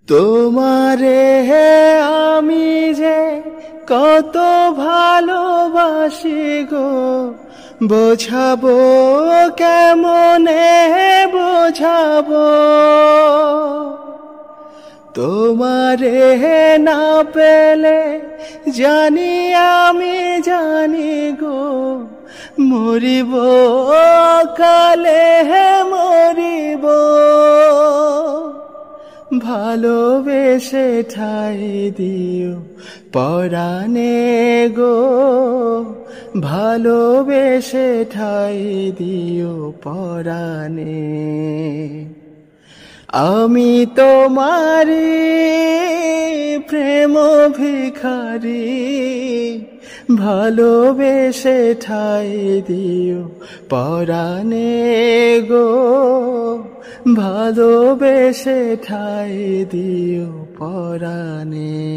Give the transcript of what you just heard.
তোমারে আমি যে কত ভালোবাসি গো, বোঝাবো কেমনে বোঝাবো। তোমারে না পেলে জানি আমি জানি গো, মরিব কালে মরিব। ভালোবেসে ঠাই দিও পরাণে গো, ভালোবেসে ঠাই দিও পরাণে। আমি তোমারি প্রেম ভিখারি, ভালোবেসে ঠাই দিও পরাণে গো, ভালোবেসে ঠাই দিও পরাণে।